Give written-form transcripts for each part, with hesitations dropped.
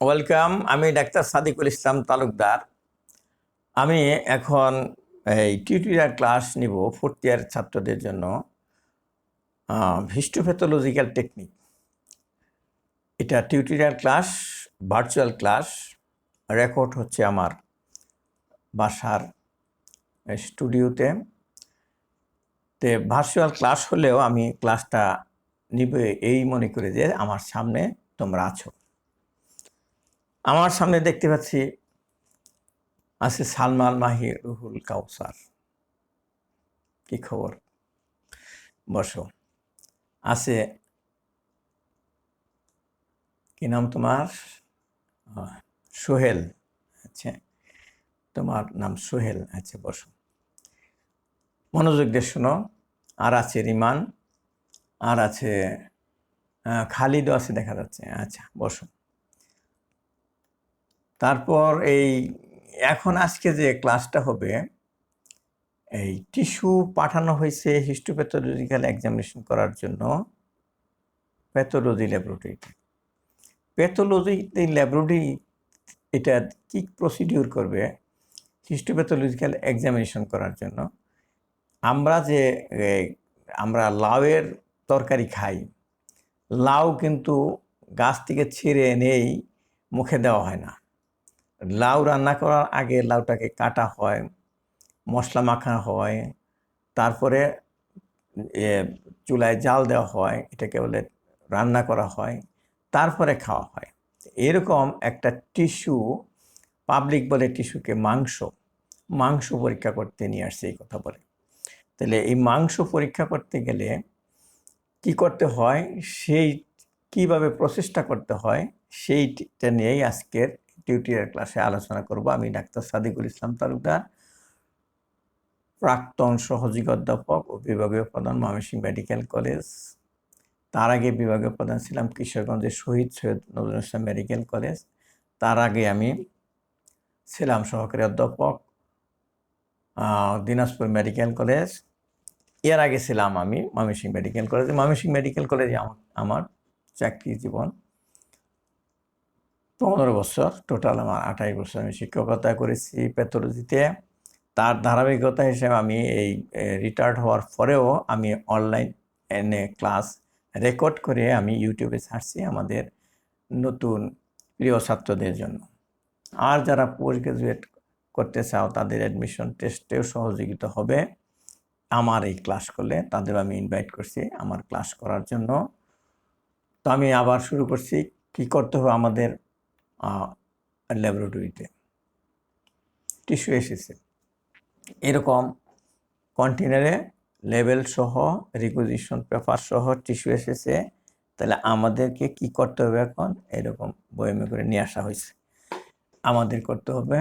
Welcome. আমি doctor Sadikul Islam Talukdar. আমি এখন এই টিউটোরিয়াল ক্লাস নিব ফোর্থ ইয়ার ছাত্রদের জন্য। হিস্টোপ্যাথোলজিক্যাল টেকনিক, এটা tutorial class, virtual class. Record হচ্ছে আমার বাসার স্টুডিওতে। ভার্চুয়াল ক্লাস হলেও আমি ক্লাসটা নিব এই মনে করে যে আমার সামনে তোমরা আছো। আমার সামনে দেখতে পাচ্ছি আছে সালমান মাহি, রুহুল কাউসার। কি খবর? বসো। আছে, কি নাম তোমার? সোহেল। আচ্ছা, তোমার নাম সোহেল। আচ্ছা, বসো, মনোযোগ দিয়ে শোনো। আর আছে রিমান, আর আছে খালিদও আছে, দেখা যাচ্ছে। আচ্ছা, বসো। তারপর এখন আজকে যে ক্লাসটা হবে, এই টিস্যু পাঠানো হয়েছে হিস্টোপ্যাথোলজিক্যাল এক্সামিনেশন করার জন্য প্যাথোলজি ল্যাবরেটরিতে। প্যাথোলজি ল্যাবরেটরি এটা কি প্রসিডিউর করবে হিস্টোপ্যাথোলজিক্যাল এক্সামিনেশন করার জন্য? আমরা লাউয়ের তরকারি খাই। লাউ কিন্তু গাছ থেকে ছিঁড়ে এনেই মুখে দেওয়া হয় না। লাউ রান্না করার আগে লাউটাকে কাটা হয়, মশলা মাখা হয়, তারপরে চুলায় জাল দেওয়া হয়, এটাকে বলে রান্না করা হয়, তারপরে খাওয়া হয়। এরকম একটা টিস্যু, পাবলিক বলে টিস্যুকে মাংস পরীক্ষা করতে নিয়ে আসছে, এই কথা বলে। তাহলে এই মাংস পরীক্ষা করতে গেলে কি করতে হয়, কিভাবে প্রসেসটা করতে হয়, সেইটা নিয়েই আজকের টিউটোরিয়াল ক্লাসে আলোচনা করব। আমি ডাক্তার সাদিকুল ইসলাম তালুকদার, প্রাক্তন সহযোগী অধ্যাপক ও বিভাগীয় প্রধান, ময়মনসিংহ মেডিকেল কলেজ। তার আগে বিভাগীয় প্রধান ছিলাম কিশোরগঞ্জের শহীদ সৈয়দ নজরুল ইসলাম মেডিকেল কলেজ। তার আগে আমি ছিলাম সহকারী অধ্যাপক দিনাজপুর মেডিকেল কলেজ। এর আগে ছিলাম আমি ময়মনসিংহ মেডিকেল কলেজে। ময়মনসিংহ মেডিকেল কলেজে আমার চাকরি জীবন 15 বছর। টোটাল আমার 28 বছর আমি শিক্ষকতা করেছি প্যাথোলজিতে। তার ধারাবাহিকতা হিসেবে আমি এই রিটায়ার্ড হওয়ার পরেও আমি অনলাইনে ক্লাস রেকর্ড করে আমি ইউটিউবে ছাড়ছি আমাদের নতুন প্রিয় ছাত্রদের জন্য। আর যারা পোস্ট গ্রাজুয়েট করতে চাও তাদের অ্যাডমিশন টেস্টেও সহযোগিতা হবে আমার এই ক্লাস করলে। তাদেরও আমি ইনভাইট করছি আমার ক্লাস করার জন্য। তো আমি আবার শুরু করছি। কি করতে হবে আমাদের ল্যাবরেটরিতে? টিস্যু এসেছে এরকম কন্টেনারে, লেবেল সহ, রিকুইজিশন পেপার সহ টিস্যু এসেছে। তাহলে আমাদেরকে কি করতে হবে? এখন এরকম বয়মে করে নিয়ে আসা হয়েছে। আমাদের করতে হবে,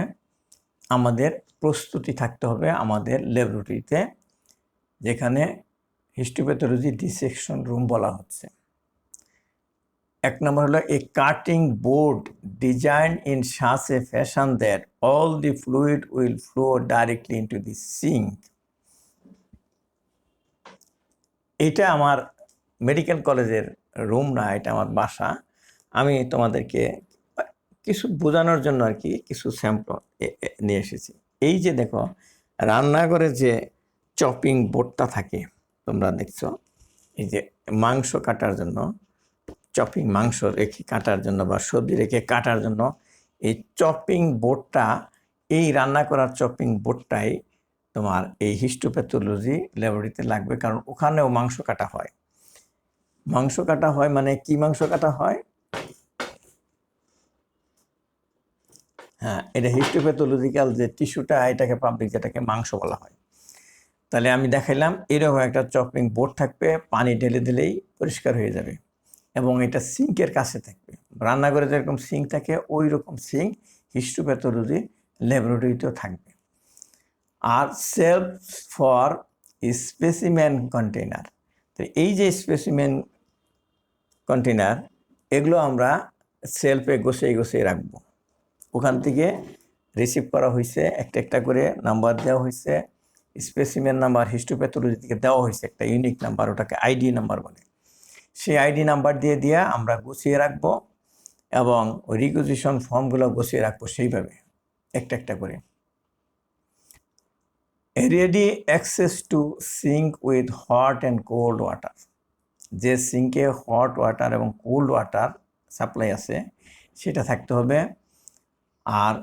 আমাদের প্রস্তুতি থাকতে হবে আমাদের ল্যাবরেটরিতে, যেখানে হিস্টোপ্যাথোলজি ডিসেকশন রুম বলা হচ্ছে। 1 নম্বর হলো a cutting board design in such a fashion that all the fluid will flow directly into the sink. এটা আমার মেডিকেল কলেজের রুম না, এটা আমার বাসা। আমি তোমাদেরকে কিছু বোঝানোর জন্য আর কি কিছু স্যাম্পল নিয়ে এসেছি। এই যে দেখো, রান্নাঘরে যে চপিং বোর্ডটা থাকে তোমরা দেখছো, এই যে মাংস কাটার জন্য চপিং, মাংস রেখে কাটার জন্য বা সবজি রেখে কাটার জন্য এই চপিং বোর্ডটা, এই রান্না করার চপিং বোর্ডটাই তোমার এই হিস্টোপ্যাথোলজি ল্যাবরেটরিতে লাগবে, কারণ ওখানেও মাংস কাটা হয়। মাংস কাটা হয় মানে কি মাংস কাটা হয়? হ্যাঁ, এটা হিস্টোপ্যাথোলজিক্যাল যে টিস্যুটা, এটাকে পাবলিক যেটাকে মাংস বলা হয়। তাহলে আমি দেখাইলাম এরকম একটা চপিং বোর্ড থাকবে, পানি ঢেলে দিলেই পরিষ্কার হয়ে যাবে, এবং এটা সিঙ্কের কাছে থাকবে। রান্নাঘরে যেরকম সিঙ্ক থাকে ওই রকম সিঙ্ক হিস্টোপ্যাথোলজি ল্যাবরেটরিতেও থাকবে। আর সেলফ ফর স্পেসিমেন কন্টেনার। তো এই যে স্পেসিমেন কন্টেনার, এগুলো আমরা সেলফে গুছিয়ে রাখবো। ওখান থেকে রিসিভ করা হয়েছে, একটা একটা করে নাম্বার দেওয়া হয়েছে। স্পেসিমেন নাম্বার হিস্টোপ্যাথোলজি থেকে দেওয়া হয়েছে একটা ইউনিক নাম্বার, ওটাকে আইডি নাম্বার বলে। সেই আইডি নাম্বার দিয়ে আমরা গুছিয়ে রাখবো, এবং রিকুইজিশন ফর্মগুলো গুছিয়ে রাখবো সেইভাবে একটা একটা করে। Ready access to sink with hot and cold water, যে সিঙ্কে হট ওয়াটার এবং কোল্ড ওয়াটার সাপ্লাই আছে সেটা থাকতে হবে। আর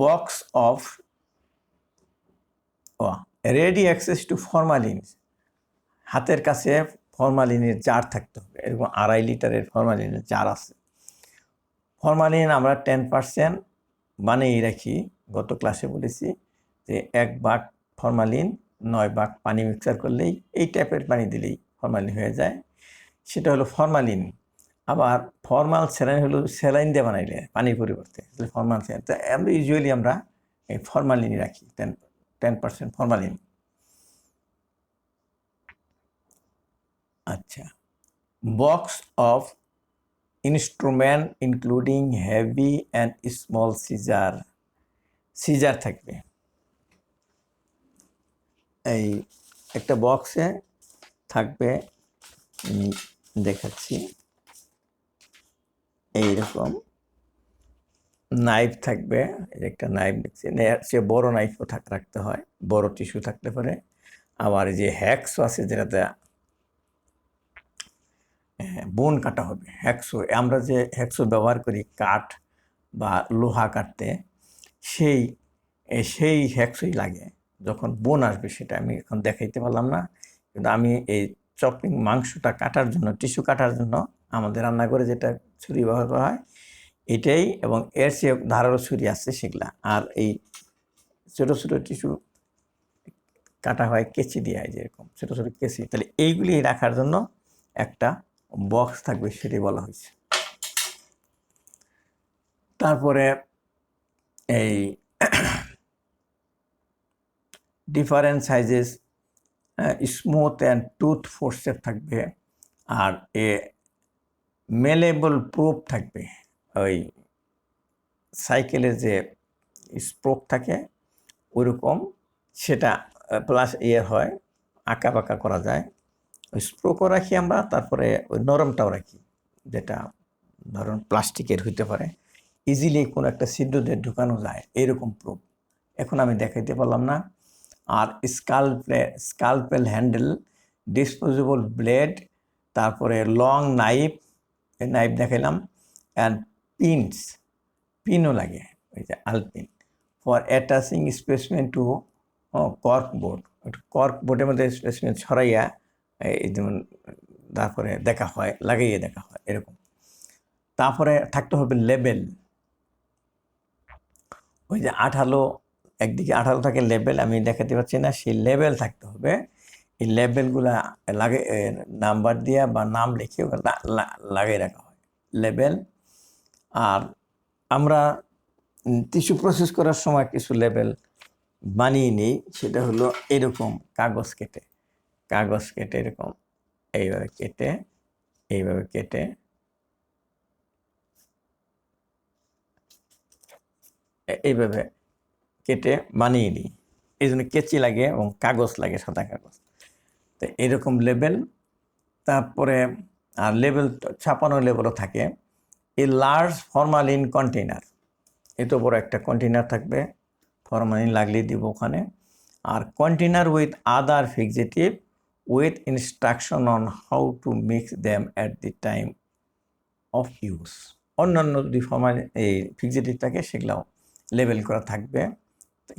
box of ready access to formalin, হাতের কাছে ফরমালিনের জার থাকতে হবে, এরকম 2.5 লিটারের ফরমালিনের জার আছে। ফরমালিন আমরা 10% বানিয়ে রাখি, গত ক্লাসে বলেছি যে 1 ভাগ ফরমালিন 9 ভাগ পানি মিক্সার করলেই এই টাইপের পানি দিলেই ফরমালিন হয়ে যায়, সেটা হলো ফরমালিন। আবার ফর্মাল স্যালাইন হলো স্যালাইন দিয়ে বানাইলে পানির পরিবর্তে, ফর্মাল স্যালাইন। তো আমরা ইউজুয়ালি আমরা এই ফরমালিনই রাখি, 10% ফরমালিন। আচ্ছা, box of instrument including heavy and small scissor থাকবে। এই একটা বক্সে থাকবে, দেখাচ্ছি, এইরকম নাইফ থাকবে। একটা নাইফ দেখছি, সে বড় নাইফও রাখতে হয়, বড় টিস্যু থাকতে পারে। আবার যে হ্যাক্সও আছে যেটাতে বোন কাটা হবে, হ্যাক্সো, আমরা যে হ্যাক্সো ব্যবহার করি কাঠ বা লোহা কাটতে, সেই হ্যাক্সোই লাগে যখন বোন আসবে। সেটা আমি এখন দেখাইতে পারলাম না, কিন্তু আমি এই চপিং মাংসটা কাটার জন্য, টিস্যু কাটার জন্য আমাদের রান্নাঘরে যেটা ছুরি ব্যবহার করা হয় এটাই, এবং এর চেয়ে ধারালো ছুরি আছে সেগুলা। আর এই ছোটো ছোটো টিস্যু কাটা হয় কেচি দিয়ে, যেরকম ছোটো ছোটো কেচি। তাহলে এইগুলি রাখার জন্য একটা বক্স থাকবে, সেটি বলা হয়েছে। তারপরে এই different sizes smooth and tooth forcep থাকবে। আর মেলেবল প্রোপ থাকবে, ওই সাইকেলের যে স্প্রোক থাকে ওইরকম, সেটা প্লাস হয়, আঁকা বাঁকা করা যায়। ওই স্প্রোকও রাখি আমরা, তারপরে ওই নরমটাও রাখি, যেটা ধরুন প্লাস্টিকের হইতে পারে, ইজিলি কোনো একটা ছিদ্র দিয়ে ঢুকানো যায়, এরকম প্রোপ। এখন আমি দেখাইতে পারলাম না। আর স্কালপেল হ্যান্ডেল, ডিসপোজেবল ব্লেড, তারপরে লং নাইফ দেখাইলাম, অ্যান্ড পিনও লাগে, ওই যে আলপিন, for attaching specimen to cork board. Cork বোর্ডের মধ্যে স্পেসিমেন ছড়াইয়া এই যেমন তারপরে দেখা হয়, লাগাইয়ে দেখা হয়, এরকম। তারপরে থাকতে হবে লেবেল, ওই যে আঠালো, একদিকে আঠালো থাকে লেবেল, আমি দেখাতে পারছি না, সেই লেবেল থাকতে হবে। এই লেবেলগুলা লাগে নাম্বার দিয়া বা নাম লিখে লাগিয়ে রাখা হয়, লেবেল। আর আমরা টিস্যু প্রসেস করার সময় কিছু লেবেল বানিয়ে নিই, সেটা হলো এরকম কাগজ কেটে এরকম এইভাবে কেটে এইভাবে কেটে বানিয়ে নিই। এই জন্য কেচি লাগে এবং কাগজ লাগে, সাদা কাগজ। তো এরকম লেবেল। তারপরে আর লেবেল, ছাপানো লেবেলও থাকে। এই লার্জ ফরমালিন কন্টেনার, এত বড় একটা কন্টেনার থাকবে, ফরমালিন লাগলেই দিব ওখানে। আর container with other fixative with instruction on how to mix them at the time of use. অন্যান্য যদি ফরমালিন এই ফিক্সেটিভ থাকে সেগুলাও লেবেল করা থাকবে,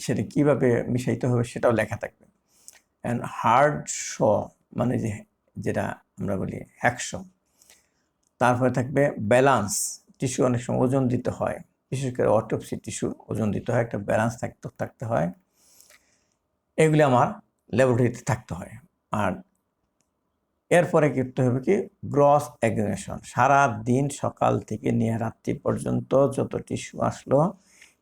সেটা কীভাবে মিশাইতে হবে সেটাও লেখা থাকবে। অ্যান্ড হার্ড মানে যেটা আমরা বলি হ্যাকশো। তারপরে থাকবে ব্যালান্স, টিস্যু অনেক সময় ওজন দিতে হয়, বিশেষ করে অটোপসি টিস্যু ওজন দিতে হয়, একটা ব্যালান্স থাকতে হয়। এগুলি আমার ল্যাবরেটরিতে থাকতে হয়। আর এরপরে করতে হবে কি, গ্রস এক্সামিনেশন, সারা দিন সকাল থেকে নিয়ে রাত্রি পর্যন্ত যত টিস্যু আসলো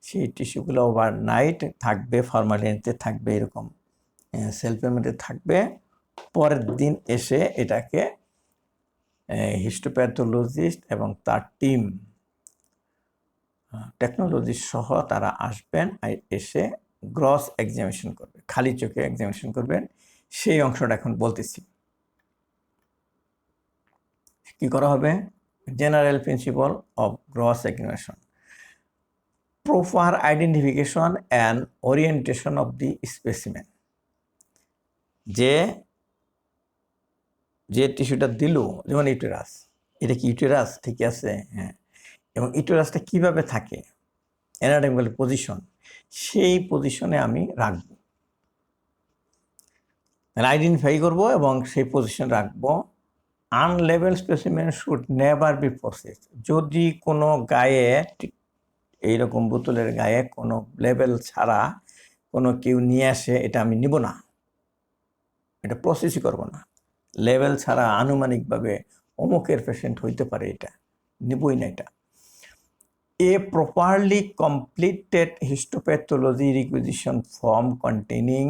সেই টিস্যুগুলো ওভারনাইট থাকবে, ফরমালিনতে থাকবে, এরকম সেলফের মধ্যে থাকবে। পরের দিন এসে এটাকে হিস্টোপ্যাথোলজিস্ট এবং তার টিম, টেকনোলজিস্ট সহ তারা আসবেন, এসে গ্রস এক্সামিনেশন করবে, খালি চোখে এক্সামিনেশন করবেন। সেই অংশটা এখন বলতেছি। কি করা হবে, general principle of gross examination, proper identification and orientation of the specimen. যে টিস্যুটা দিল, যেমন ইউটেরাস, এটা কি ইউটেরাস? ঠিক আছে, হ্যাঁ। এবং ইউটেরাসটা কিভাবে থাকে, অ্যানাটমিক্যাল পজিশন, সেই পজিশনে আমি রাখবো, আইডেন্টিফাই করব এবং সেই পজিশন রাখবো। Unlabelled specimen should never be process. যদি কোনো গায়ে, এইরকম বোতলের গায়ে কোনো লেবেল ছাড়া কোনো কেউ নিয়ে আসে, এটা আমি নিব না, এটা প্রসেসই করব না। লেবেল ছাড়া আনুমানিকভাবে অমুকের পেশেন্ট হইতে পারে, এটা নিবই না। এটা a properly completed histopathology requisition form containing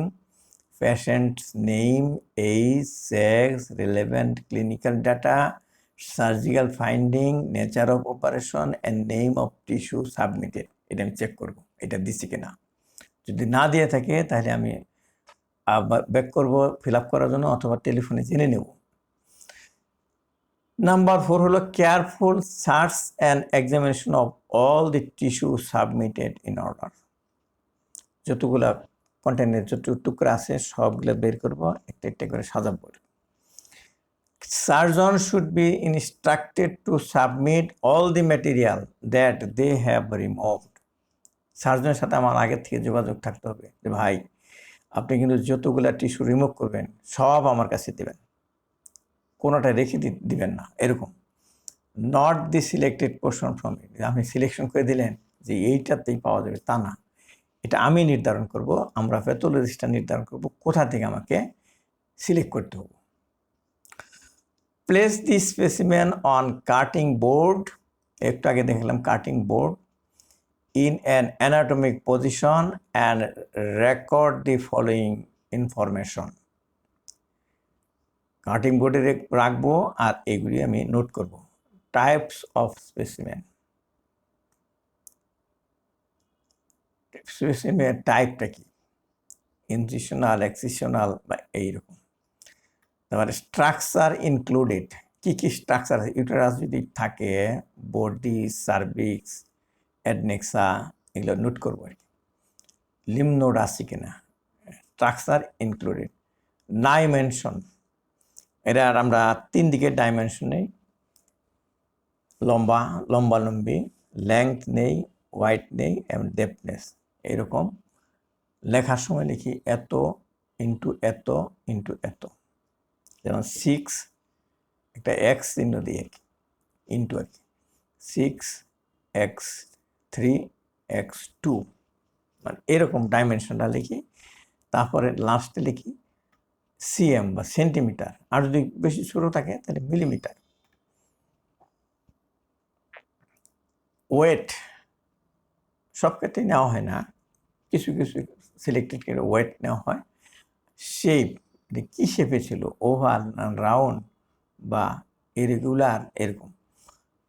patient's name, age, sex, relevant clinical data, surgical finding, nature of operation and name of tissue submitted, এটা আমি চেক করব এটা দিচ্ছি কিনা। যদি না দিয়ে থাকে তাহলে আমি ব্যাক করব ফিল আপ করার জন্য, অথবা টেলিফোনে জেনে নেব। নাম্বার 4 হলো careful search and examination of all the tissue submitted in order. যতগুলা কন্টেন্টের যত টুকরা আছে সবগুলো বের করব, একটা একটা করে সাজাবো। Surgeon should be instructed to submit all the material that they have removed. সার্জনের সাথে আমার আগের থেকে যোগাযোগ থাকতে হবে যে ভাই, আপনি কিন্তু যতগুলা টিস্যু রিমুভ করবেন সব আমার কাছে দেবেন, কোনোটা রেখে দিবেন না, এরকম। Not the selected portion from it, আপনি সিলেকশন করে দিলেন যে এইটাতেই পাওয়া যাবে, তা না। এটা আমি নির্ধারণ করব, আমরা প্যাথোলজিস্টটা নির্ধারণ করব কোথা থেকে আমাকে সিলেক্ট করতে হবে। Place the specimen on cutting board, একটু আগে দেখলাম cutting board, in an anatomic position and record the following information. Cutting বোর্ডে রাখবো আর এগুলি আমি নোট করব। টাইপস অফ স্পেসিমেন, স্পেসিমেনের টাইপটা কি, ইনসিশনাল, এক্সিশনাল বা এইরকম। তারপরে স্ট্রাকচার ইনক্লুডেড, কি কি স্ট্রাকচার আছে, ইউটেরাস যদি থাকে, বডি, সার্ভিক্স, অ্যাডনেক্সা, এগুলো নোট করবো আর কি। লিম্ফ নোড আছে কিনা, স্ট্রাকচার ইনক্লুডেড। ডাইমেনশন, এটা আমরা 3 দিকে ডাইমেনশন নেই, লম্বালম্বি, লেংথ নেই, ওয়াইড নেই এবং ডেপথনেস। এরকম লেখার সময় লিখি এত ইন্টু এত ইন্টু এত, যেমন 6 একটা এক্স চিহ্ন দিয়ে আর কি, ইন্টু আর কি, 6x3x2, মানে এরকম ডাইমেনশনটা লিখি। তারপরে লাস্টে লিখি সিএম বা সেন্টিমিটার, আর যদি বেশি ছোটো থাকে তাহলে মিলিমিটার। ওয়েট সব ক্ষেত্রে নেওয়া হয় না, কিছু কিছু সিলেক্টেড করে ওয়েট নেওয়া হয়। শেপ, এটা কী শেপে ছিল, ওভাল না রাউন্ড বা ইরেগুলার, এরকম।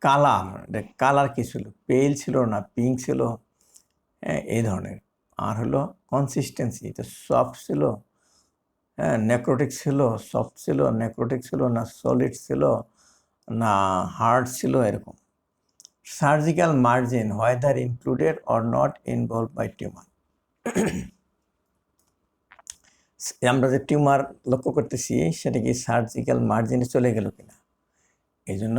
কালার, এটা কালার কী ছিল, পেল ছিল না পিঙ্ক ছিল, হ্যাঁ, এই ধরনের। আর হলো কনসিস্টেন্সি, এটা সফট ছিল, হ্যাঁ, নেক্রোটিক ছিল, সফট ছিল, নেক্রোটিক ছিল না সলিড ছিল না হার্ড ছিল, এরকম। Surgical margin, whether included or not involve by tumour. আমরা যে টিউমার লক্ষ্য করতেছি সেটা কি সার্জিক্যাল মার্জিনে চলে গেল কিনা, এই জন্য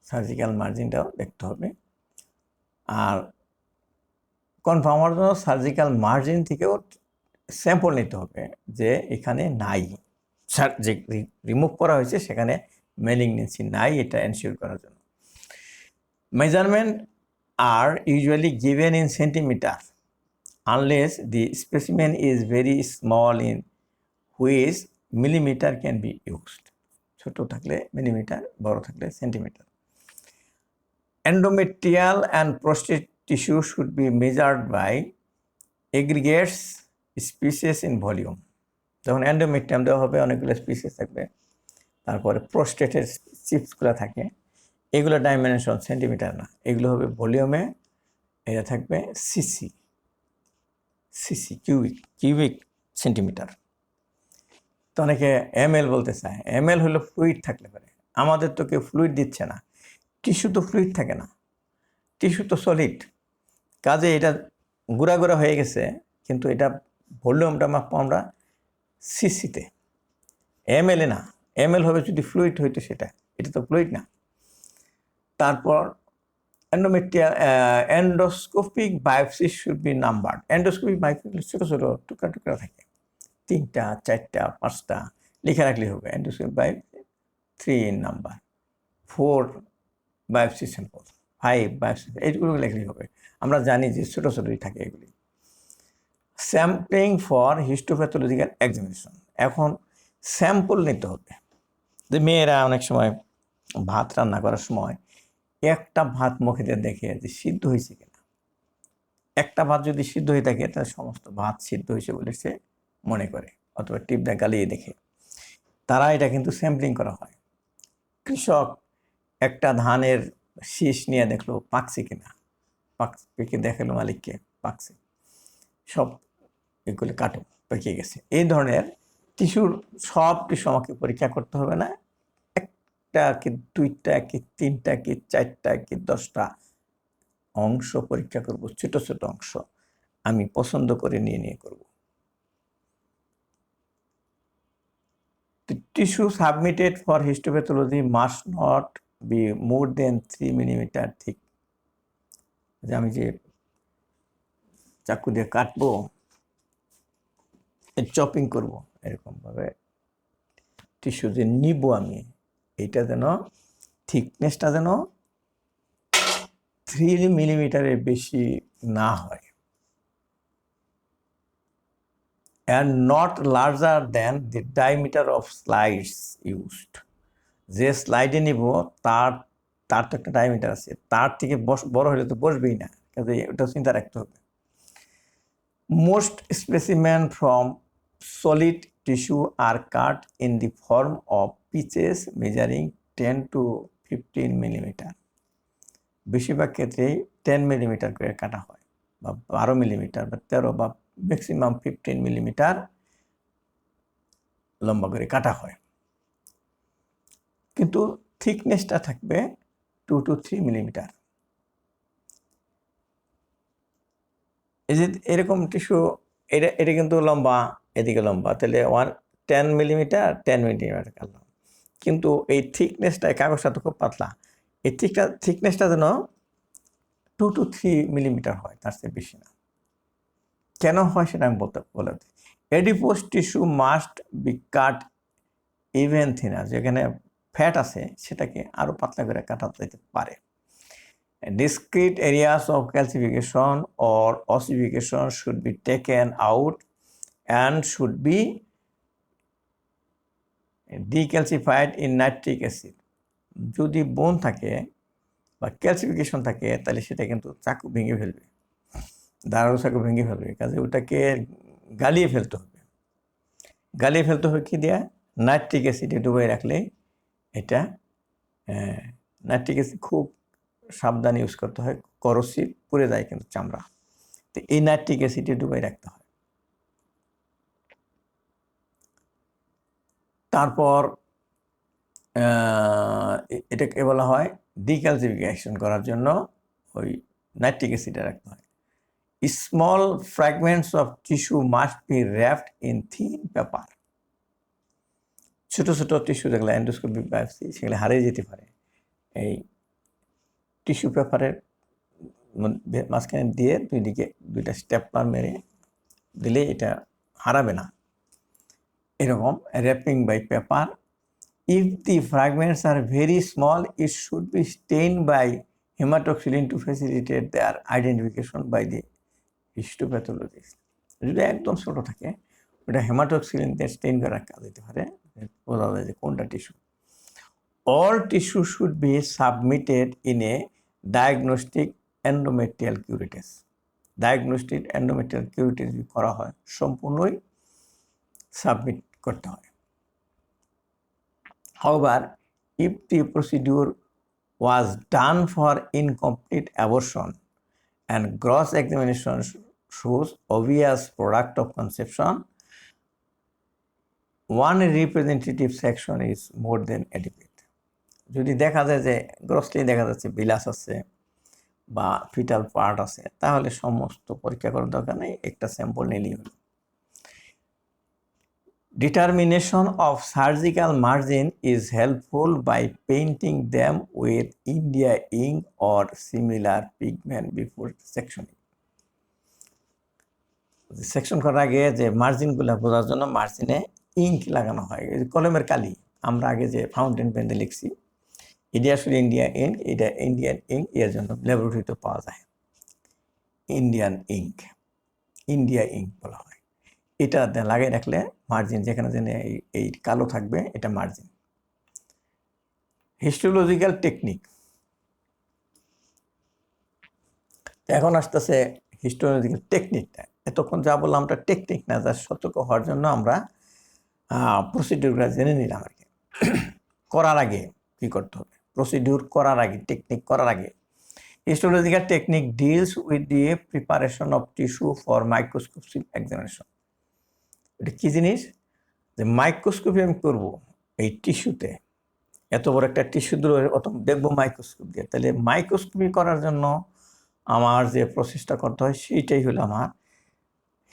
সার্জিক্যাল মার্জিনটাও দেখতে হবে। আর কনফার্ম হওয়ার জন্য সার্জিক্যাল মার্জিন থেকেও স্যাম্পল নিতে হবে যে এখানে নাই, যে রিমুভ করা হয়েছে সেখানে ম্যালিগনেন্সি নাই, এটা এনশিওর করার জন্য। মেজারমেন্ট আর usually given in centimetre unless the specimen is very small, in which millimeter can be used. ছোট থাকলে মিলিমিটার, বড় থাকলে centimetre. Endometrial and prostate tissue should be measured by aggregates species in volume. যখন endometrium দেওয়া হবে অনেকগুলো species থাকবে, তারপরে প্রোস্টেটের চিপসগুলো থাকে, এগুলো ডাইমেনশন সেন্টিমিটার না, এগুলো হবে ভলিউমে, এটা থাকবে সিসি, কিউবিক সেন্টিমিটার। তো অনেকে এমএল বলতে চায়, এমএল হলো ফ্লুইড থাকলে পারে, আমাদের তো কেউ ফ্লুইড দিচ্ছে না, টিস্যু তো ফ্লুইড থাকে না, টিস্যু তো সলিড, কাজে এটা গুঁড়া গুঁড়া হয়ে গেছে, কিন্তু এটা ভলিউমটা মাপবো আমরা সিসিতে, এমএল না। এমএল হবে যদি ফ্লুইড হইতো সেটা, এটা তো ফ্লুইড না। তারপর endoscopic biopsy should be numbered. Endoscopic biopsy ছোটো ছোটো টুকরা টুকরা থাকে, 3টা 4টা 5টা লিখে রাখলে হবে। Endoscopic biopsy 3 in number, 4 biopsy sample, 5 biopsy, এইগুলো লিখলেই হবে। আমরা জানি যে ছোটো ছোটোই থাকে এগুলি। স্যাম্পলিং ফর হিস্টোপ্যাথোলজিক্যাল এক্সামিনেশন, এখন স্যাম্পল নিতে হবে। যে মেয়েরা অনেক সময় ভাত রান্না করার সময় একটা ভাত মুখে দিয়ে দেখে যে সিদ্ধ হয়েছে কিনা। একটা ভাত যদি সিদ্ধ হয়ে থাকে তাহলে সমস্ত ভাত সিদ্ধ হয়েছে বলে সে মনে করে, অথবা টিপ দিয়ে গালিয়ে দেখে। তারা এটা কিন্তু স্যাম্পলিং করা হয়। কৃষক একটা ধানের শীষ নিয়ে দেখলো পাকছে কিনা, পেকে দেখালো মালিককে পাকছে, সব এগুলো কাটো পেকে গেছে। এই ধরনের টিস্যুর সব টিস্যু আমাকে পরীক্ষা করতে হবে না, একটা কি 2টা কি 3টা কি 4টা কি 10টা অংশ পরীক্ষা করব, ছোট ছোট অংশ আমি পছন্দ করে নিয়ে করব। Tissue submitted for histopathology must not be more than 3 millimeter thick. আমি যে চাকু দিয়ে কাটবো, চপিং করব, এরকমভাবে টিস্যু যে নিব আমি, এইটা যেন থিকনেসটা যেন 3 মিলিমিটারের বেশি না হয়, and not larger than the diameter of slides used. যে স্লাইডে নিব তার তো একটা ডায়ামিটার আছে, তার থেকে বড় হলে তো বসবেই না, কাজে ওটা চিন্তা রাখতে হবে। Most specimen from solid tissue are cut in the form of pitches measuring 10 to 15 millimeter. বেশিরভাগ ক্ষেত্রেই 10 মিলিমিটার করে কাটা হয়, বা 12 মিলিমিটার বা 13 বা ম্যাক্সিমাম 15 মিলিমিটার লম্বা করে কাটা হয়, কিন্তু থিকনেসটা থাকবে 2 to 3 মিলিমিটার। এই যে এরকম টিস্যু, এটা কিন্তু লম্বা, এদিকে লম্বা, তাহলে 10 মিলিমিটার 10 মিলিমিটার কাটলাম, কিন্তু এই থিকনেসটা, কাগজটা তো খুব পাতলা, এই থিকনেসটা যেন 2 to 3 মিলিমিটার হয়, তার চেয়ে বেশি না। কেন হয় সেটা আমি বলে দিই। Adipose tissue must be cut even thinner, যেখানে ফ্যাট আছে সেটাকে আরও পাতলা করে কাটা যেতে পারে। Discrete areas of calcification or ossification should be taken out and should be decalcified in nitric acid. যদি বোন থাকে বা ক্যালসিফিকেশন থাকে তাহলে সেটা কিন্তু চাকু ভেঙে ফেলবে, ধারালো চাকু ভেঙে ফেলবে, কাজে ওটাকে গালিয়ে ফেলতে হবে। গালিয়ে ফেলতে হবে কি দেয়া? নাইট্রিক অ্যাসিডে ডুবাই রাখলে এটা, নাইট্রিক অ্যাসিড খুব সাবধানে ইউজ করতে হয়, করসিভ, পুড়ে যায় কিন্তু চামড়া, তো এই নাইট্রিক অ্যাসিডে ডুবাই রাখতে হয়। তারপর এটাকে বলা হয় ডিক্যালসিফিকেশন করার জন্য ওই নাইট্রিক অ্যাসিডে রাখতে হয়। Small fragments of tissue must be wrapped in thin paper. ছোট ছোট টিস্যু যেগুলো এন্ডোস্কোপিক বায়োপসি, সেগুলো হারিয়ে যেতে পারে, এই টিস্যু পেপারের মাঝখানে দিয়ে 2 দিকে 2টা স্টেপলার মেরে দিলে এটা হারাবে না, এরকম wrapping by paper. If the fragments are very small, it should be stained by hematoxylin to facilitate their identification by the histopathologist. যদি একদম ছোট থাকে ওটা হেমাটোক্সিলিন দিয়ে স্টেইন করে রাখা যেতে পারে, বোঝা যায় যে কোনটা tissue. All tissue should be submitted in a diagnostic endometrial curettage. Diagnostic endometrial curettage করা হয়, সম্পূর্ণই সাবমিট করতে হয়। However, if the procedure was done for incomplete abortion and gross examination shows obvious product of conception, one representative section is more than adequate. যদি দেখা যায় যে grossly দেখা যাচ্ছে বিলাস আছে বা ফিটাল পার্ট আছে, তাহলে সমস্ত পরীক্ষা করার দরকার নেই, একটা স্যাম্পল নিলেই হলো। Determination of surgical margin is helpful by painting them with India ink or similar pigment before sectioning. Section করার আগে যে মার্জিনগুলো বোঝার জন্য মার্জিনে ইঙ্ক লাগানো হয়, কলমের কালি। আমরা আগে যে ফাউন্টেন পেনে লিখছি, এটা আসলে ইন্ডিয়া ইঙ্ক, এটা ইন্ডিয়ান ইঙ্ক, এর জন্য ল্যাবরেটরিতে পাওয়া যায় ইন্ডিয়ান ইঙ্ক, ইন্ডিয়া ইঙ্ক বলা হয়। এটা লাগিয়ে রাখলে মার্জিন যেখানে যেন এই কালো থাকবে, এটা মার্জিন। হিস্টোলজিক্যাল টেকনিক, এখন আসতেছে হিস্টোলজিক্যাল টেকনিকটা। এতক্ষণ যা বললাম আমরা টেকনিক না, যা সতর্ক হওয়ার জন্য আমরা প্রসিডিউরটা জেনে নিলাম আর কি। করার আগে কী করতে হবে, প্রসিডিউর করার আগে, টেকনিক করার আগে। Histological technique deals with the preparation of tissue for microscopic examination. এটা কী জিনিস, যে মাইক্রোস্কোপি আমি করবো এই টিস্যুতে, এত বড় একটা টিস্যু অত দেখবো মাইক্রোস্কোপ দিয়ে, তাহলে মাইক্রোস্কোপি করার জন্য আমার যে প্রসেসটা করতে হয় সেইটাই হলো আমার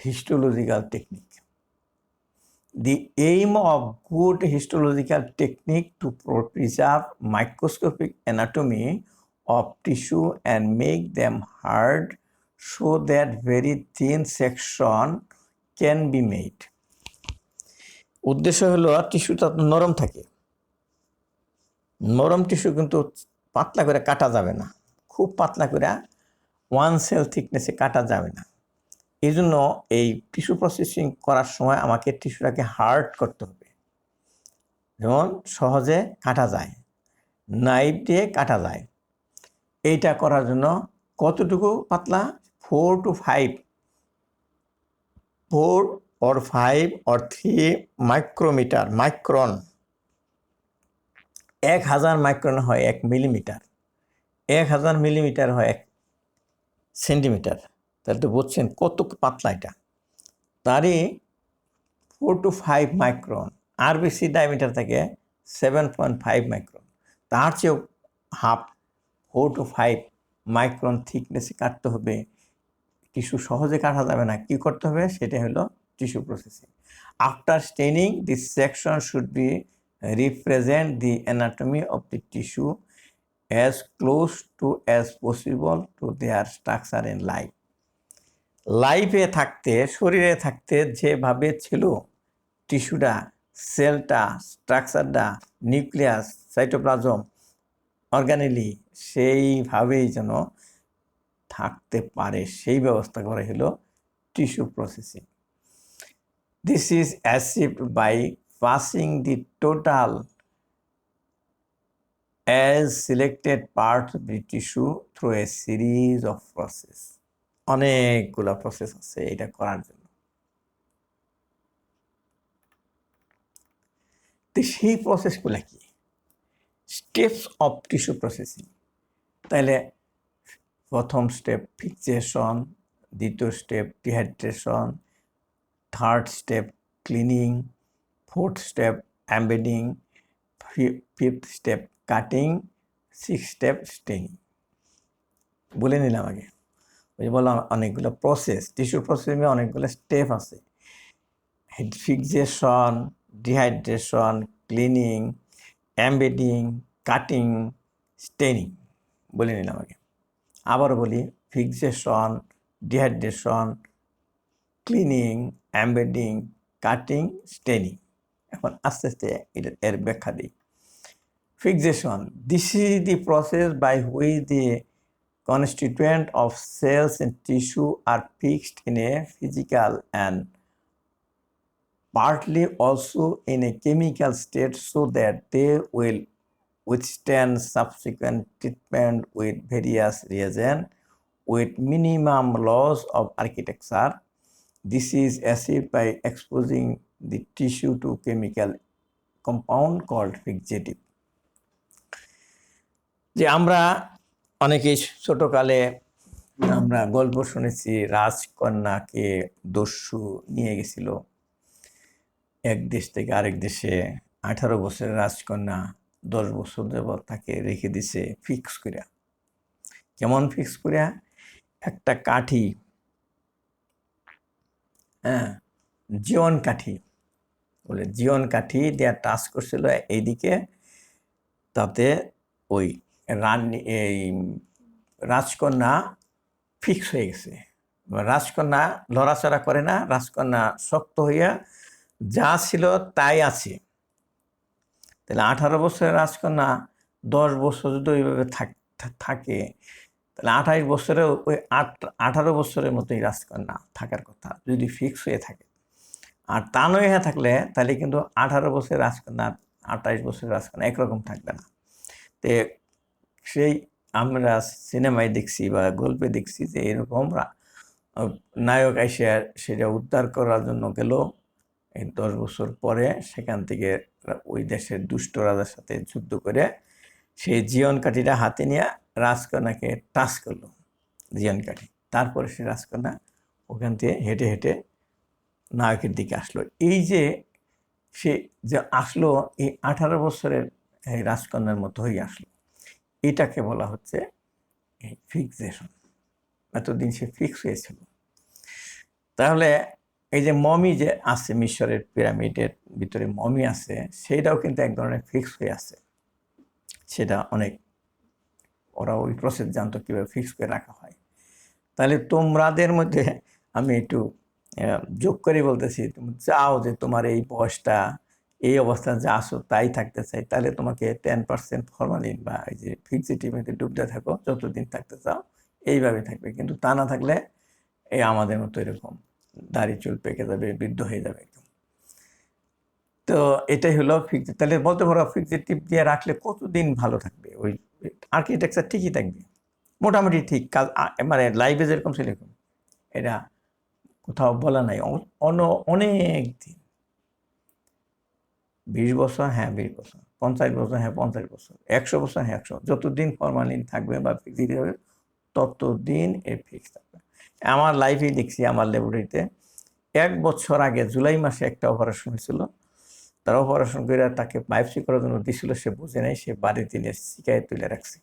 histological technique. The aim of good histological technique to preserve microscopic anatomy of tissue and make them hard so that very thin section can be made. উদ্দেশ্য হলো টিস্যুটা নরম থাকে, নরম টিস্যু কিন্তু পাতলা করে কাটা যাবে না, খুব পাতলা করে 1 সেল থিকনেসে কাটা যাবে না। এই জন্য এই টিস্যু প্রসেসিং করার সময় আমাকে টিস্যুটাকে হার্ড করতে হবে, যেমন সহজে কাটা যায়, নাইফ দিয়ে কাটা যায়। এইটা করার জন্য কতটুকু পাতলা, 4 to 5 4 or 5 or 3 micrometre, micron, 1000 micron হয় 1 মিলিমিটার, 1000 মিলিমিটার হয় 1 সেন্টিমিটার। তাহলে তো বুঝছেন কত পাতলা এটা। তারই 4 to 5 মাইক্রন, আর বেশি ডায়ামিটার থাকে 7.5 মাইক্রন, তার চেয়েও হাফ 4 to 5 মাইক্রন থিকনেসে কাটতে হবে। টিস্যু সহজে কাটা যাবে না, কী করতে হবে সেটা হলো tissue processing. After straining this section should be represent the anatomy of the tissue as close to as possible to their structure in life. লাইফে থাকতে, শরীরে থাকতে যেভাবে ছিল টিস্যুটা, সেলটা, স্ট্রাকচারটা, নিউক্লিয়াস, সাইটোপ্লাজম, অর্গানেলি, সেইভাবেই যেন থাকতে পারে সেই ব্যবস্থা করা হলো tissue processing. This is achieved by passing the total as selected parts of the tissue through a series of process. অনেকগুলো প্রসেস আছে এটা করার জন্য। তো সেই প্রসেসগুলো কি, স্টেপস অফ টিস্যু প্রসেসিং। তাহলে প্রথম স্টেপ ফিক্সেশন, দ্বিতীয় step dehydration, third step cleaning, fourth step embedding, fifth step cutting, six step straining. বলে নিলাম আগে, ওই বললাম অনেকগুলো প্রসেস, টিস্যু প্রসেসিংয়ে অনেকগুলো স্টেপ আছে। Fixation, dehydration, cleaning, embedding, cutting, straining বলে নিলাম আগে। আবার বলি, fixation, dehydration, cleaning, embedding, cutting, straining. এখন আস্তে আস্তে এর ব্যাখ্যা দিই। Fixation. This is the process by which the constituent of cells and tissue are fixed in a physical and partly also in a chemical state so that they will withstand subsequent treatment with various reagents with minimum loss of architecture. This is achieved by exposing the tissue to chemical compound called fixative. যে আমরা অনেকেই ছোটকালে আমরা গল্প শুনেছি, রাজকন্যাকে দস্যু নিয়ে গেছিল এক দেশ থেকে আরেক দেশে। 18 বছরের রাজকন্যা 10 বছর যাবৎ তাকে রেখে দিছে ফিক্স কইরা। কেমন ফিক্স কইরা? একটা কাঠি, হ্যাঁ, জীবন কাঠি বলে, জীবন কাঠি দিয়া টাচ করছিল এইদিকে, তাতে ওই এই রাজকন্যা ফিক্স হয়ে গেছে। রাজকন্যা লড়াচড়া করে না, রাজকন্যা শক্ত হইয়া যা ছিল তাই আছে। তাহলে 18 বছরের রাজকন্যা 10 বছর যদি ওইভাবে থাকে, তাহলে 28 বছরে ওই 18 বছরের মতোই রাজকন্যা থাকার কথা যদি ফিক্স হয়ে থাকে। আর তা নয় হয়ে থাকলে তাহলে কিন্তু 18 বছরের রাজকন্যা 28 বছরের রাজকন্যা একরকম থাকবে না। তো সেই আমরা সিনেমায় দেখছি বা গল্পে দেখছি যে এরকম নায়ক এসে সেটা উদ্ধার করার জন্য গেল, এই 10 বছর পরে সেখান থেকে ওই দেশের দুষ্ট রাজার সাথে যুদ্ধ করে সেই জীবন কাঠিটা হাতে নিয়ে রাজকন্যাকে টাচ করলো, জীবন কাঠি। তারপরে সে রাজকন্যা ওখান থেকে হেঁটে হেঁটে নায়কের দিকে আসলো। এই যে সে যে আসলো, এই 18 বছরের এই রাজকন্যার মতো হয়ে আসলো, এটাকে বলা হচ্ছে এই ফিক্সেশন। এতদিন সে ফিক্স হয়েছিল। তাহলে এই যে মমি যে আছে মিশরের পিরামিডের ভিতরে মমি আছে, সেটাও কিন্তু এক ধরনের ফিক্স হয়ে আছে। সেটা অনেক, ওরা ওই প্রসেস জানতো কীভাবে ফিক্স করে রাখা হয়। তাহলে তোমরাদের মধ্যে আমি একটু যোগ করে বলতেছি, তুমি চাও যে তোমার এই বয়সটা এই অবস্থা যা আসো তাই থাকতে চাই, তাহলে তোমাকে 10% ফরমালিন বা এই যে ফিক্সিটিভিতে ডুবতে থাকো, যতদিন থাকতে চাও এইভাবে থাকবে। কিন্তু তা না থাকলে এই আমাদের মতো এরকম দাড়ি চুল পেকে যাবে, বৃদ্ধ হয়ে যাবে একদম। তো এটাই হলো ফিক্স। তাহলে বলতে পারো ফিক্সিটিভ দিয়ে রাখলে কতদিন ভালো থাকবে? ওই আর্কিটেকচার ঠিকই থাকবে, মোটামুটি ঠিক কাজ, মানে লাইফে যেরকম সেরকম। এটা কোথাও বলা নাই অনেক দিন, 20 বছর, হ্যাঁ 20 বছর, 50 বছর, হ্যাঁ 50 বছর, 100 বছর, হ্যাঁ 100, যতদিন ফরমালিন থাকবে বা ফিক্সিটি হবে ততদিন এই ফিক্স থাকবে। আমার লাইফেই দেখছি, আমার ল্যাবরেটরিতে 1 বছর আগে জুলাই মাসে একটা অপারেশন হয়েছিল। তারা অপারেশন করে তাকে বায়োপসি করার জন্য দিছিল, সে বুঝে নেই, সে বাড়িতে নিয়ে শিকায় তুলে রাখছে।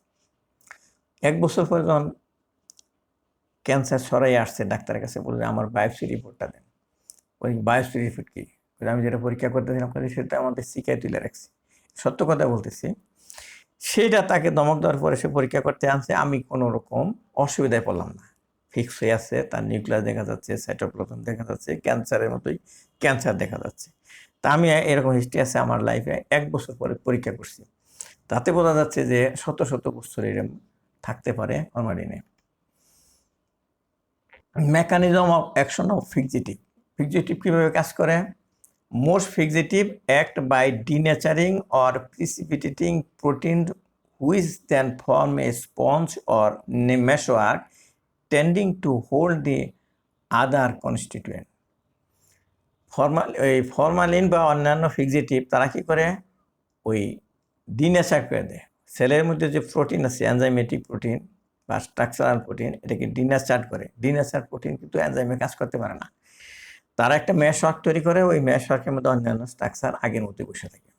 1 বছর পরে যখন ক্যান্সার সরাই আসছে, ডাক্তারের কাছে বললে আমার বায়োপসি রিপোর্টটা দেন। ওই বায়োপসি রিপোর্ট কি? আমি যেটা পরীক্ষা করতেছিলাম সেটা আমাদের শিকায় তুলে রাখছি, সত্য কথা বলতেছি। সেটা তাকে ধমক দেওয়ার পরে সে পরীক্ষা করতে আনছে, আমি কোনো রকম অসুবিধায় পড়লাম না, ফিক্স হয়ে আছে, তার নিউক্লিয়াস দেখা যাচ্ছে, সাইটোপ্লাজম দেখা যাচ্ছে, ক্যান্সারের মতোই ক্যান্সার দেখা যাচ্ছে। তা আমি এরকম হিস্ট্রি আছে আমার লাইফে। 1 বছর পরে পরীক্ষা করছি, তাতে বোঝা যাচ্ছে যে শত শত বছর এরকম থাকতে পারে ফরমালিনে। Mechanism of action of fixative. Fixative কীভাবে কাজ করে? Most fixative act by denaturing or precipitating protein which then form a sponge or meshwork tending to hold the other constituent. Formalin বা অন্যান্য ফিক্সিটিভ তারা কি করে? ওই ডিনেচার করে দেয়। সেলের মধ্যে যে প্রোটিন আছে, এনজাইমেটিক প্রোটিন বা স্ট্রাকচারাল প্রোটিন, এটাকে ডিনেচার করে। ডিনেচার প্রোটিন কিন্তু এনজাইমে কাজ করতে পারে না, তারা একটা মেশওয়ার্ক তৈরি করে, ওই মেশওয়ার্কের মধ্যে অন্যান্য স্ট্রাকচার আগের মতোই বসে থাকে।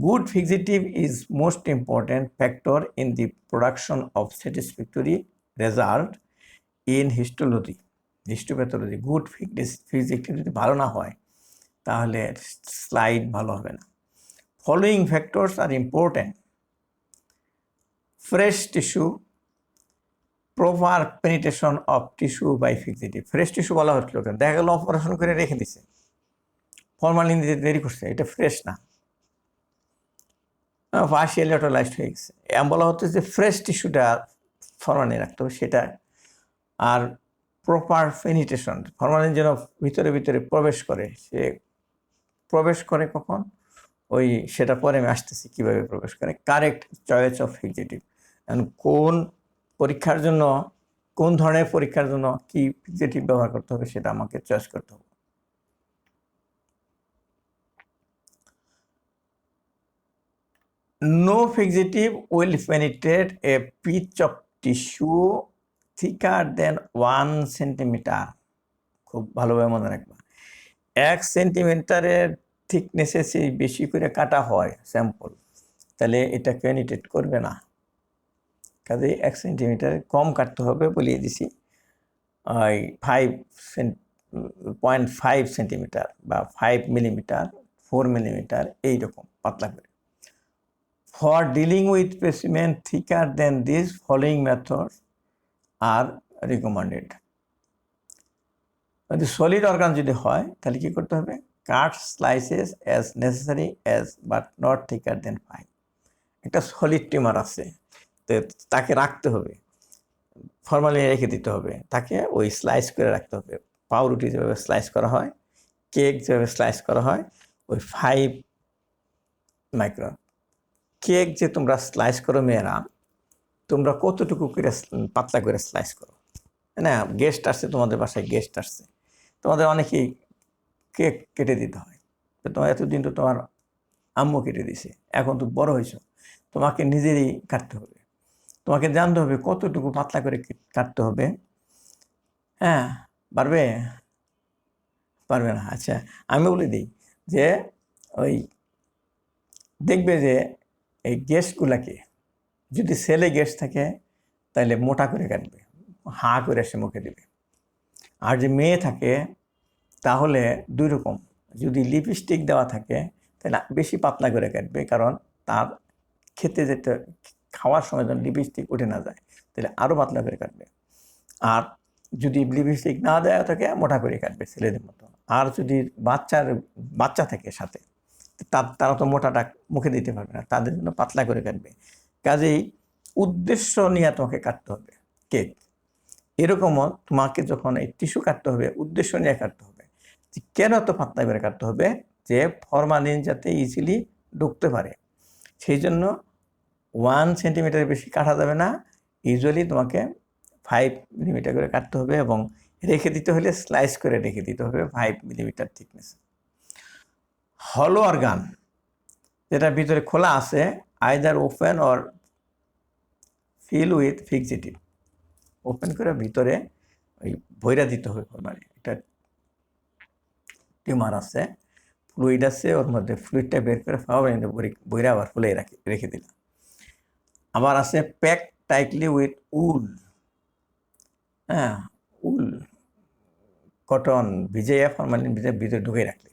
Good fixative is most important factor in the production of satisfactory result in histopathology. Good fixative যদি ভালো না হয় তাহলে স্লাইড ভালো হবে না। Following factors are important: fresh tissue, proper penetration of tissue by fixative. Fresh tissue বলা হচ্ছিল কেন? দেখা গেল অপারেশন করে রেখে দিছে, ফরমালিন দিতে দেরি করছে, এটা ফ্রেশ না, পার্শিয়ালি অটোলাইজড হয়ে গেছে। এমন বলা হচ্ছে যে ফ্রেশ টিস্যুটা ফরমালিন রাখতে হবে সেটা। আর প্রপার পেনিট্রেশন, ফরমালিন যেন ভিতরে ভিতরে প্রবেশ করে, সে প্রবেশ করে কখন? ওই সেটা পরে আমি আসতেছি কীভাবে প্রবেশ করে। কারেক্ট চয়েস অফ ফিক্সিটিভ, কোন পরীক্ষার জন্য, কোন ধরনের পরীক্ষার জন্য কি ফিক্সিটিভ ব্যবহার করতে হবে সেটা আমাকে চয়েস করতে হবে। No fixative will penetrate a pitch of tissue thicker than 1 centimeter. খুব ভালোভাবে মনে রাখবা, 1 সেন্টিমিটারের থিকনেসে সেই বেশি করে কাটা হয় স্যাম্পল, তাহলে এটা পেনিট্রেট করবে না। কাজে 1 সেন্টিমিটার কম কাটতে হবে, বলিয়ে দিছি। ওই 0.5 সেন্টিমিটার বা 5 মিলিমিটার, 4 মিলিমিটার, এইরকম পাতলা করে। For dealing with specimen thicker than this, following methods are recommended. যদি সলিড অর্গান যদি হয় তাহলে কি করতে হবে? Cut slices as necessary as but not thicker than 5। একটা সলিড টিউমার আছে, তো তাকে রাখতে হবে, ফরমালিন রেখে দিতে হবে, তাকে ওই স্লাইস করে রাখতে হবে। পাউরুটি যেভাবে স্লাইস করা হয়, কেক যেভাবে স্লাইস করা হয়, ওই 5 মাইক্রন। কেক যে তোমরা স্লাইস করো মেয়েরা, তোমরা কতটুকু করে পাতলা করে স্লাইস করো? না, গেস্ট আসছে তোমাদের বাসায়, গেস্ট আসছে, তোমাদের অনেকেই কেক কেটে দিতে হয়। তো তোমার এতদিন তো তোমার আম্মু কেটে দিছে, এখন তো বড় হয়েছ, তোমাকে নিজেরই কাটতে হবে। তোমাকে জানতে হবে কতটুকু পাতলা করে কাটতে হবে। হ্যাঁ, পারবে? পারবে না? আচ্ছা, আমি বলে দিই যে ওই দেখবে যে এই গ্যাসগুলাকে, যদি ছেলে গ্যাস থাকে তাহলে মোটা করে কাটবে, হাঁ করে সে মুখে দেবে। আর যে মেয়ে থাকে তাহলে 2 রকম, যদি লিপস্টিক দেওয়া থাকে তাহলে বেশি পাতলা করে কাটবে, কারণ তার খেতে যেতে খাওয়ার সময় যেন লিপস্টিক উঠে না যায়, তাহলে আরও পাতলা করে কাটবে। আর যদি লিপস্টিক না দেওয়া থাকে মোটা করে কাটবে ছেলেদের মতো। আর যদি বাচ্চা থাকে সাথে, তারা তো মোটাটা মুখে দিতে পারবে না, তাদের জন্য পাতলা করে কাটবে। কাজেই উদ্দেশ্য নিয়ে তোমাকে কাটতে হবে কেক। এরকমও তোমাকে যখন এই টিস্যু কাটতে হবে, উদ্দেশ্য নিয়ে কাটতে হবে। কেন এত পাতলা করে কাটতে হবে? যে ফরমালিন যাতে ইজিলি ঢুকতে পারে, সেই জন্য 1 সেন্টিমিটার বেশি কাটা যাবে না। ইউজুয়ালি তোমাকে 5 মিলিমিটার করে কাটতে হবে, এবং রেখে দিতে হলে স্লাইস করে রেখে দিতে হবে 5 মিলিমিটার থিকনেস। হলো অর্গান যেটা ভিতরে খোলা আছে, either open or fill with fixative. Open করে ভিতরে ওই ভৈরা দিতে হবে, মানে একটা টিউমার আছে, ফ্লুইড আছে, ওর মধ্যে ফ্লুইডটা বের করে বইরা আবার ফুলে রেখে দিলাম। আবার আছে প্যাক টাইটলি উইথ উল। হ্যাঁ, উল, কটন ভিজিয়ে ফরমালিন ভিতরে ঢুকে রাখলে,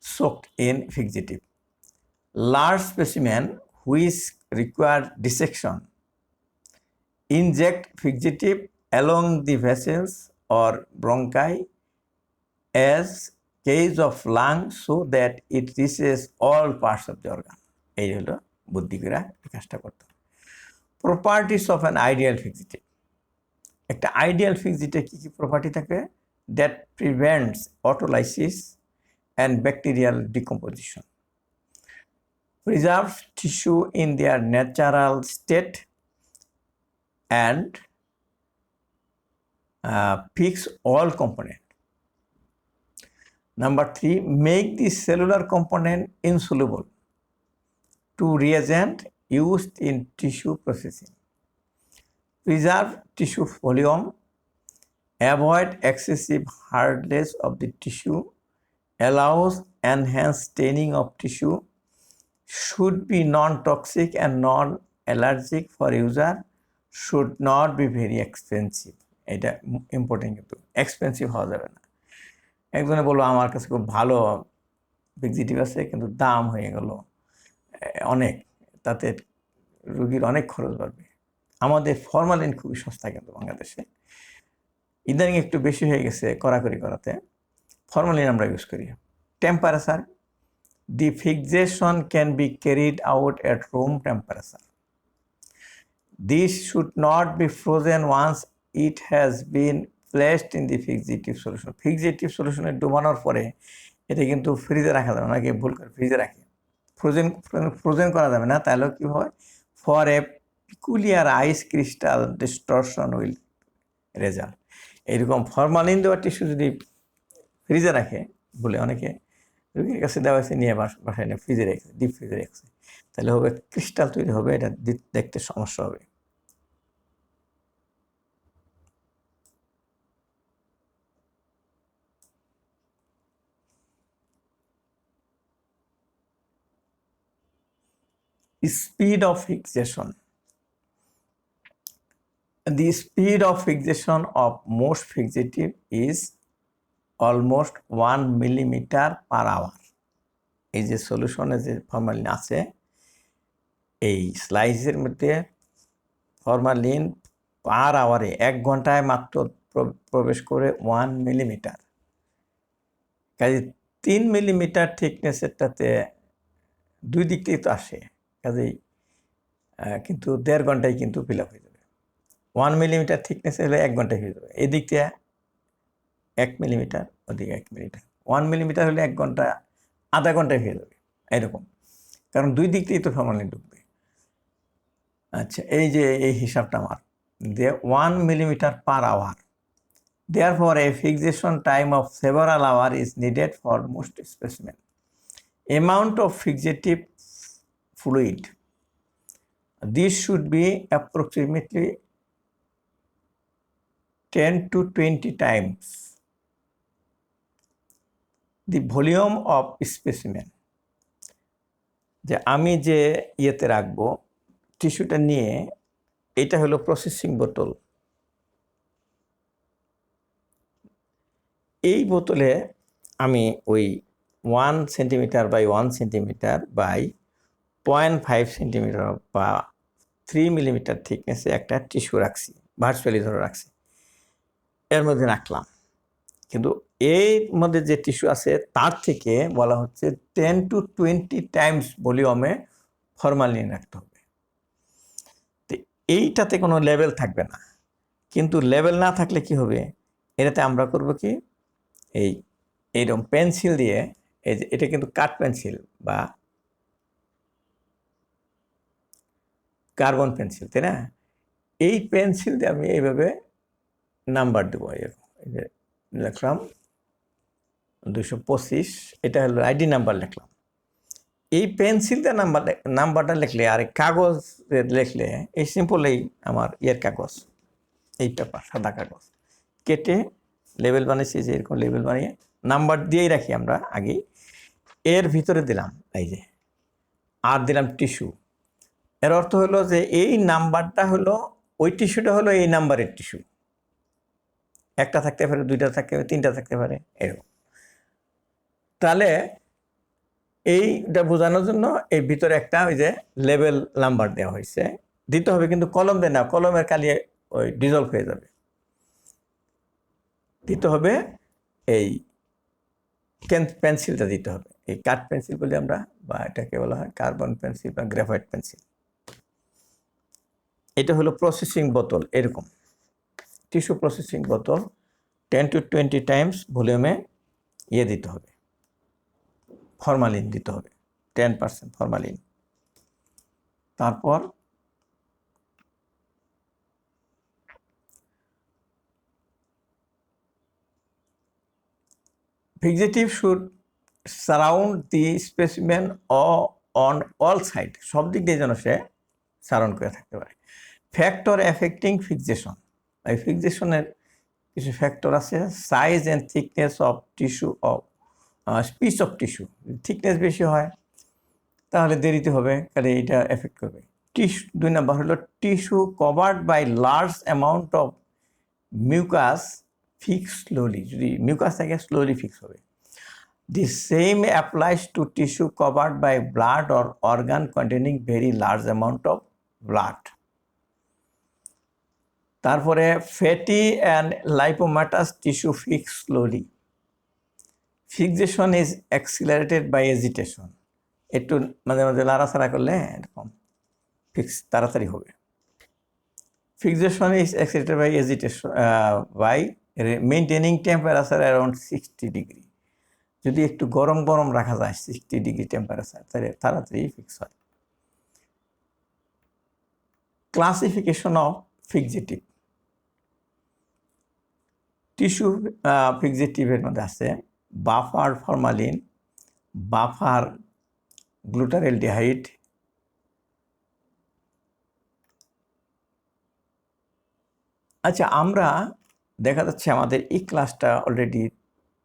soaked in fixative. Large specimen which require dissection, inject fixative along the vessels or bronchi as cage of lung so that it reaches all parts of the organ. এই হলো বুদ্ধি করে কাজটা করতে হবে। Properties of an ideal fixative. একটা ideal fixative কী কী প্রপার্টি থাকে? That prevents autolysis and bacterial decomposition, preserves tissue in their natural state, and fix all component. Number 3, make the cellular component insoluble to reagent used in tissue processing. Preserve tissue volume, avoid excessive hardness of the tissue, allows enhanced staining of tissue, should be non-toxic and non-allergic for user, should not be very expensive. এটা important, কিন্তু expensive হওয়া যাবে না। একজনে বললো আমার কাছে খুব ভালো ফিক্সিটিভ আছে, কিন্তু দাম হয়ে গেল অনেক, তাতে রুগীর অনেক খরচ বাড়বে। আমাদের ফরমালিন খুবই সস্তা, কিন্তু বাংলাদেশে ইদানিং একটু বেশি হয়ে গেছে কড়াকড়ি করাতে। ফরমালিন আমরা ইউজ করি। Temperature, the fixation can be carried out at room temperature. This should not be frozen once it has been placed in the fixative solution. ফিক্সিটিভ সলিউশনে ডুবানোর পরে এটা কিন্তু ফ্রিজে রাখা যাবে না, অনেকে ভুল করে ফ্রিজে রাখে। ফ্রোজেন করা যাবে না, তাহলেও কি হয়? For a peculiar ice crystal distortion will result. এইরকম ফরমালিন দেওয়া টিস্যু যদি ফ্রিজে রাখে, বলে অনেকে রোগীর কাছে দেওয়া হয়েছে, নিয়ে বাসায় নিয়ে ফ্রিজে রেখেছে, ডিপ ফ্রিজে রেখেছে, তাহলে হবে ক্রিস্টাল তৈরি হবে, এটা দেখতে সমস্যা হবে। speed of fixation. The speed of fixation of most fixative is almost 1 millimeter per hour. এই যে সলিউশনে যে ফরমালিন আছে, এই স্লাইসের মধ্যে ফরমালিন পার আওয়ারে 1 ঘন্টায় মাত্র প্রবেশ করে 1 মিলিমিটার। কাজে 3 মিলিমিটার থিকনেসেরটাতে দুই দিক থেকে তো আসে, কাজেই কিন্তু 1.5 ঘন্টায় কিন্তু ফিল আপ হয়ে যাবে। 1 মিলিমিটার থিকনেস হলে 1 ঘন্টায় হয়ে যাবে। এদিক থেকে 1 মিলিমিটার, ওদিকে 1 মিলিমিটার। 1 মিলিমিটার হলে 1 ঘন্টা, আধা ঘন্টায় হয়ে যাবে এরকম, কারণ দুই দিক থেকেই তো ফরমালিন ঢুকবে। আচ্ছা, এই যে এই হিসাবটা আমার, 1 millimeter per hour. Therefore, a fixation time of several hours is needed for most specimen. Amount of fixative fluid. This should be approximately 10 to 20 times the volume of specimen. যে আমি যে ইয়েতে রাখবো টিস্যুটা নিয়ে, এটা হলো প্রসেসিং বোতল। এই বোতলে আমি ওই 1 centimetre by 1 centimetre by 0.5 centimetre বা 3 মিলিমিটার থিকনেসে একটা টিস্যু রাখছি, ভার্চুয়ালি ধরে রাখছি, এর মধ্যে রাখলাম। কিন্তু এর মধ্যে যে টিস্যু আছে তার থেকে বলা হচ্ছে 10 to 20 টাইমস ভলিউমে ফরমালিন রাখতে হবে। তো এইটাতে কোনো লেভেল থাকবে না, কিন্তু লেভেল না থাকলে কি হবে, এটাতে আমরা করব কি, এইরকম পেন্সিল দিয়ে, এই যে এটা কিন্তু কাঠ পেন্সিল বা কার্বন পেন্সিল, তাই না? এই পেন্সিল দিয়ে আমি এইভাবে নাম্বার দেবো। এই যে লিখলাম 225, এটা হলো আইডি নাম্বার লিখলাম। এই পেন্সিল দিয়ে নাম্বারটা লিখলে আর কাগজ লিখলে, এই সিম্পলেই আমার কাগজ, এই পেপার, সাদা কাগজ কেটে লেবেল বানিয়েছি, যে এরকম লেবেল বানিয়ে নাম্বার দিয়েই রাখি আমরা আগেই। এর ভিতরে দিলাম এই যে, আর দিলাম টিস্যু। এর অর্থ হলো যে এই নাম্বারটা হলো, ওই টিস্যুটা হলো এই নাম্বারের টিস্যু। একটা থাকতে পারে, দুইটা থাকতে পারে, তিনটা থাকতে পারে, এরকম। তাহলে এইটা বোঝানোর জন্য এই ভিতরে একটা ওই যে লেবেল নাম্বার দেওয়া হয়েছে, দিতে হবে, কিন্তু কলম দেয় না, কলমের কালি ওই ডিজলভ হয়ে যাবে। দিতে হবে এই পেন্সিলটা দিতে হবে, এই কাঠ পেন্সিল বলি আমরা, বা এটাকে বলা হয় কার্বন পেন্সিল বা গ্রাফাইট পেন্সিল। এটা হলো প্রসেসিং বোতল, এরকম টিস্যু প্রসেসিং বোতল। 10 to 20 টাইমস ভলিউমে দিতে হবে, ফরমালিন দিতে হবে, 10% ফরমালিন। তারপর fixative should surround the specimen on all side, সব দিক দিয়ে যেন সে সারাউন্ড করে থাকতে পারে। ফ্যাক্টর এফেক্টিং ফিক্সেশন, এই ফিক্সেশনের কিছু ফ্যাক্টর আছে। Size and thickness of tissue, of piece of tissue, thickness বেশি হয় তাহলে দেরিতে হবে, তাহলে এইটা এফেক্ট করবে। টিস্যু 2 নম্বর হলো tissue covered by large amount of mucus fix slowly, যদি মিউকাস থাকে স্লোলি ফিক্স হবে। The same applies to tissue covered by blood or organ containing very large amount of blood. তারপরে fatty and lipomatous tissue fix slowly. Fixation is accelerated by agitation, একটু মাঝে মাঝে লাড়াছাড়া করলে এরকম ফিক্স তাড়াতাড়ি হবে। Fixation is accelerated by agitation by maintaining temperature around 60 degree. যদি একটু গরম গরম রাখা যায় 60 ডিগ্রি টেম্পারেচার, তাহলে তাড়াতাড়ি ফিক্স হয়। ক্লাসিফিকেশন অফ ফিক্সেটিভ টিস্যু, ফিক্সেটিভের মধ্যে আছে বাফার ফরমালিন, বাফার গ্লুটারেলডিহাইড, আচ্ছা, আমরা দেখা যাচ্ছে আমাদের এই ক্লাসটা অলরেডি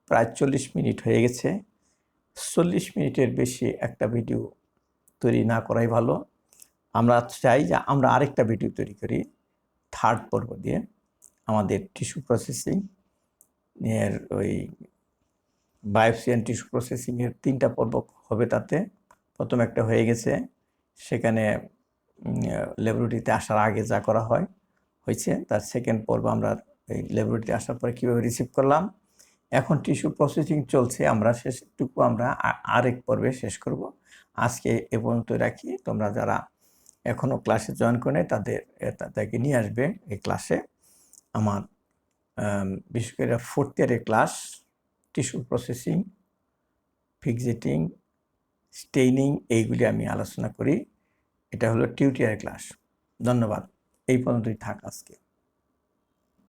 প্রায় 40 মিনিট হয়ে গেছে। 40 মিনিটের বেশি একটা ভিডিও তৈরি না করাই ভালো। আমরা চাই যে আমরা আরেকটা ভিডিও তৈরি করি থার্ড পর্ব দিয়ে আমাদের টিস্যু প্রসেসিং এর ওই বায়োপসি অ্যান্ড টিস্যু প্রসেসিংয়ের 3টা পর্ব হবে। তাতে প্রথম একটা হয়ে গেছে, সেখানে ল্যাবরেটরিতে আসার আগে যা করা হয়েছে। তার সেকেন্ড পর্ব আমরা এই ল্যাবরেটরিতে আসার পরে কীভাবে রিসিভ করলাম। এখন টিস্যু প্রসেসিং চলছে, আমরা শেষটুকু আমরা আরেক পর্বে শেষ করব। আজকে এ পর্যন্ত রাখি। তোমরা যারা এখনও ক্লাসে জয়েন করে তাদেরকে নিয়ে আসবে এই ক্লাসে। আমার বিশেষ করে 4th ইয়ারের ক্লাস টিস্যু প্রসেসিং, ফিক্সেটিং, স্টেইনিং এইগুলি আমি আলোচনা করি। এটা হলো টিউটোরিয়াল ক্লাস। ধন্যবাদ। এই পর্যন্তই থাক আজকে।